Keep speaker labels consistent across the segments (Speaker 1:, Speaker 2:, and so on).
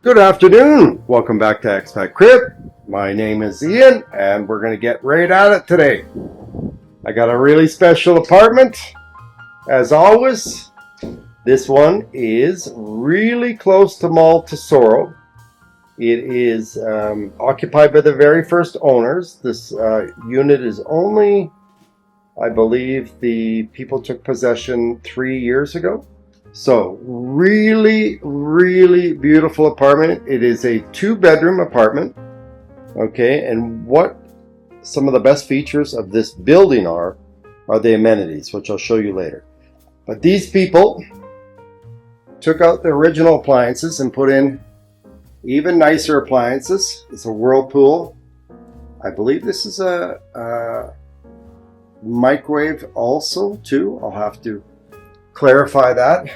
Speaker 1: Good afternoon. Welcome back to ExpatCrib. My name is Ian and we're going to get right at it today. I got a really special apartment. As always, this one is really close to Mall Tesoro. It is occupied by the very first owners. This unit is only, I believe, the people took possession 3 years ago. So really beautiful apartment. It is a 2-bedroom apartment. Okay, and what some of the best features of this building are the amenities, which I'll show you later. But these people took out the original appliances and put in even nicer appliances. It's a whirlpool. I believe this is a microwave also too. I'll have to clarify that.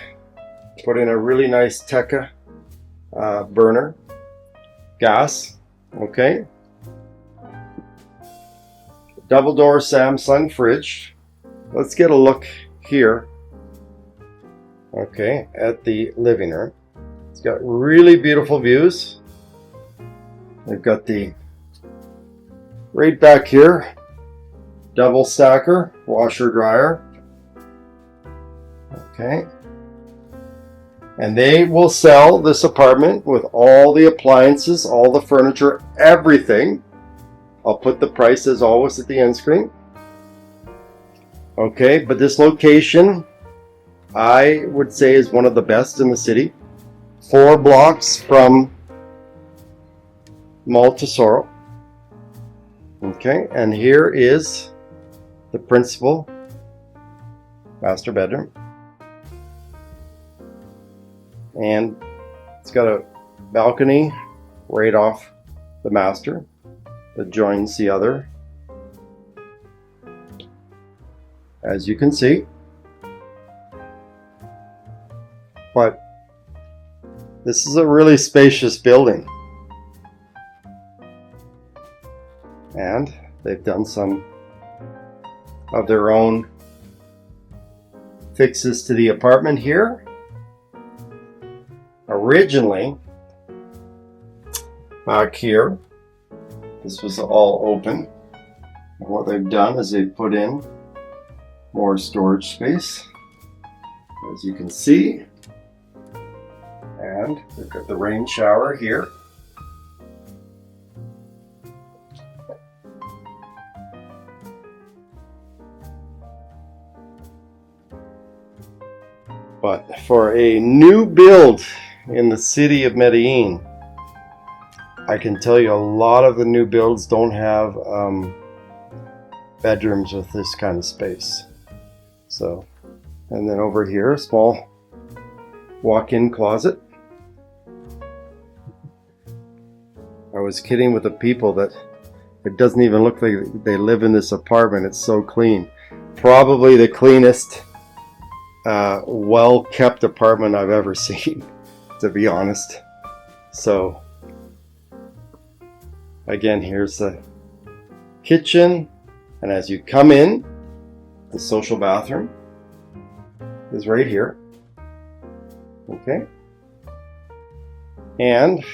Speaker 1: Put in a really nice Tekka burner, gas, okay. Double door Samsung fridge. Let's get a look here, okay, at the living room. It's got really beautiful views. They've got the, right back here, double stacker, washer dryer. Okay. And they will sell this apartment with all the appliances, all the furniture, everything. I'll put the price as always at the end screen. Okay, but this location, I would say, is one of the best in the city. 4 blocks from Mall Tesoro. Okay, and here is the principal master bedroom. And it's got a balcony right off the master that joins the other, as you can see. But this is a really spacious building, and they've done some of their own fixes to the apartment here. Originally, back here, this was all open. And what they've done is they've put in more storage space, as you can see. And they've got the rain shower here. But for a new build in the city of Medellin, I can tell you a lot of the new builds don't have bedrooms with this kind of space. So, and then over here, a small walk-in closet. I was kidding with the people that it doesn't even look like they live in this apartment. It's so clean. Probably the cleanest, well-kept apartment I've ever seen, to be honest. So again, here's the kitchen, and as you come in, the social bathroom is right here. Okay, and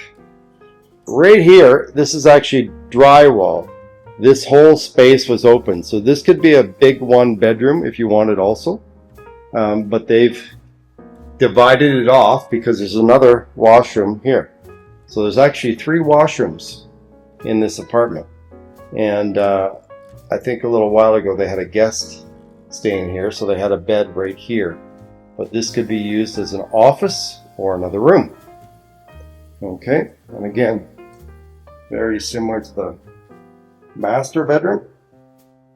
Speaker 1: right here, this is actually drywall. This whole space was open, so this could be a big 1-bedroom if you wanted also. But they've divided it off because there's another washroom here. So there's actually 3 washrooms in this apartment. And I think a little while ago they had a guest staying here, so they had a bed right here. But this could be used as an office or another room. Okay, and again, very similar to the master bedroom.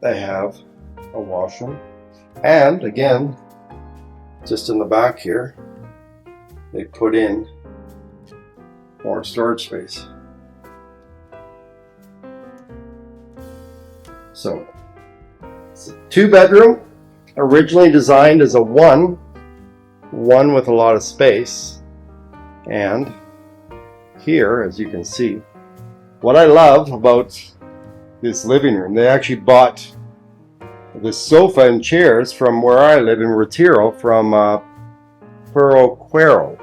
Speaker 1: They have a washroom. And again, just in the back here, they put in more storage space. So it's a 2-bedroom, originally designed as a one with a lot of space. And here, as you can see, what I love about this living room, they actually bought the sofa and chairs from where I live in Retiro, from Puerto,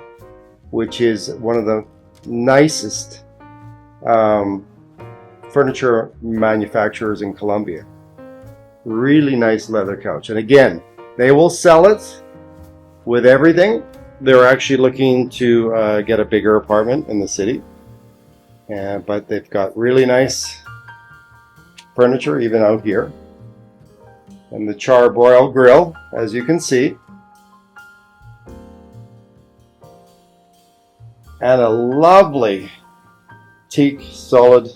Speaker 1: which is one of the nicest furniture manufacturers in Colombia. Really nice leather couch. And again, they will sell it with everything. They're actually looking to get a bigger apartment in the city. But they've got really nice furniture even out here. And the charbroil grill, as you can see. And a lovely teak, solid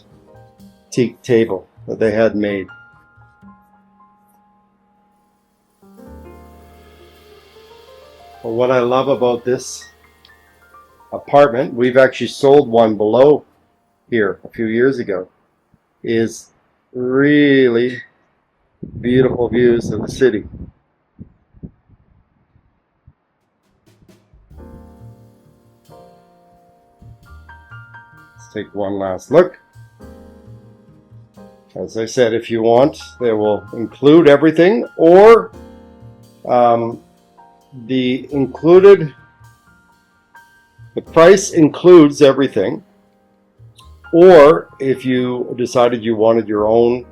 Speaker 1: teak table that they had made. Well, what I love about this apartment, we've actually sold one below here a few years ago, is really beautiful views of the city. Let's take one last look. As I said, if you want, they will include everything, or the price includes everything, or if you decided you wanted your own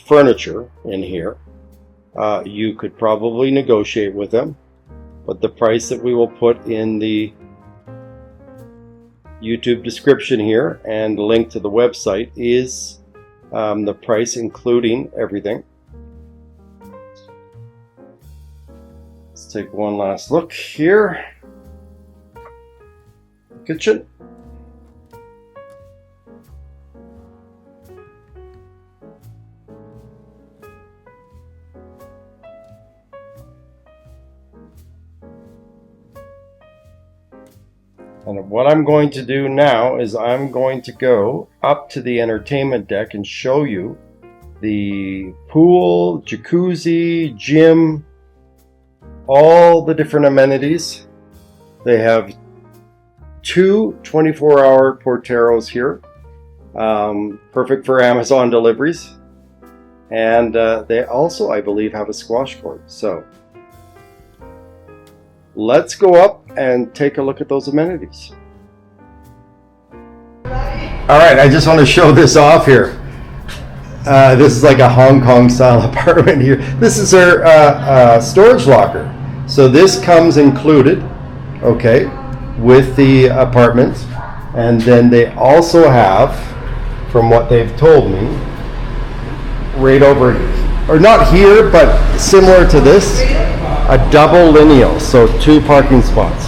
Speaker 1: furniture in here, you could probably negotiate with them, but the price that we will put in the YouTube description here and the link to the website is the price including everything. Let's take one last look here. Kitchen. And what I'm going to do now is I'm going to go up to the entertainment deck and show you the pool, jacuzzi, gym, all the different amenities. They have two 24-hour porteros here, perfect for Amazon deliveries. And they also, I believe, have a squash court. So let's go up and take a look at those amenities. All right, I just want to show this off here. This is like a Hong Kong style apartment here. This is our storage locker. So this comes included, okay, with the apartment. And then they also have, from what they've told me, right over, or not here, but similar to this, a double lineal, so 2 parking spots.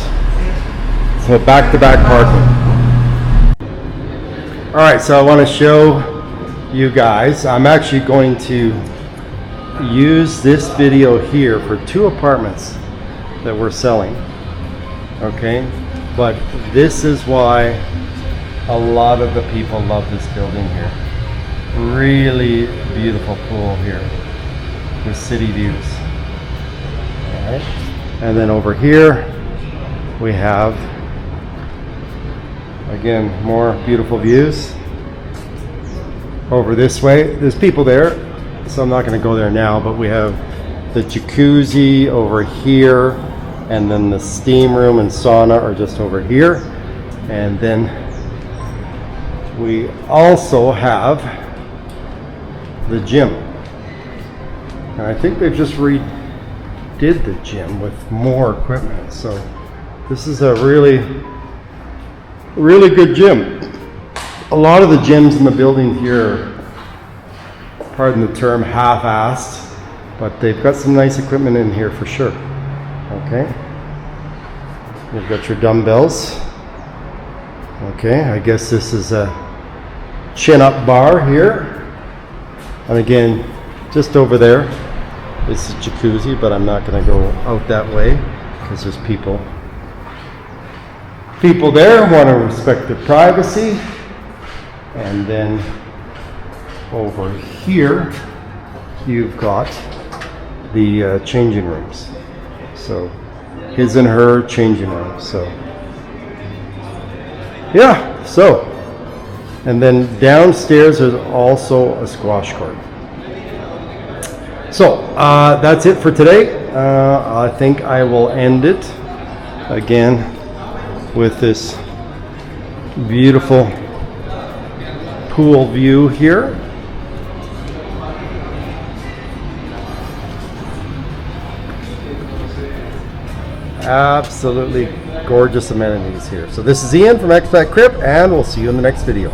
Speaker 1: So back-to-back parking. All right, so I want to show you guys. I'm actually going to use this video here for 2 apartments that we're selling. Okay, but this is why a lot of the people love this building here. Really beautiful pool here with city views. Alright. And then over here we have, again, more beautiful views. Over this way, there's people there, so I'm not going to go there now, but we have the jacuzzi over here, and then the steam room and sauna are just over here. And then we also have the gym. And I think they've just redid the gym with more equipment. So this is a really good gym. A lot of the gyms in the building here, pardon the term, half-assed, but they've got some nice equipment in here for sure. Okay. You've got your dumbbells. Okay, I guess this is a chin-up bar here. And again, just over there, this is jacuzzi, but I'm not going to go out that way because there's people there who want to respect their privacy. And then over here, you've got the changing rooms. So his and her changing room. So yeah, so, and then downstairs there's also a squash court. So that's it for today. I think I will end it again with this Beautiful pool view here. Absolutely gorgeous amenities here. So this is Ian from ExpatCrib, and we'll see you in the next video.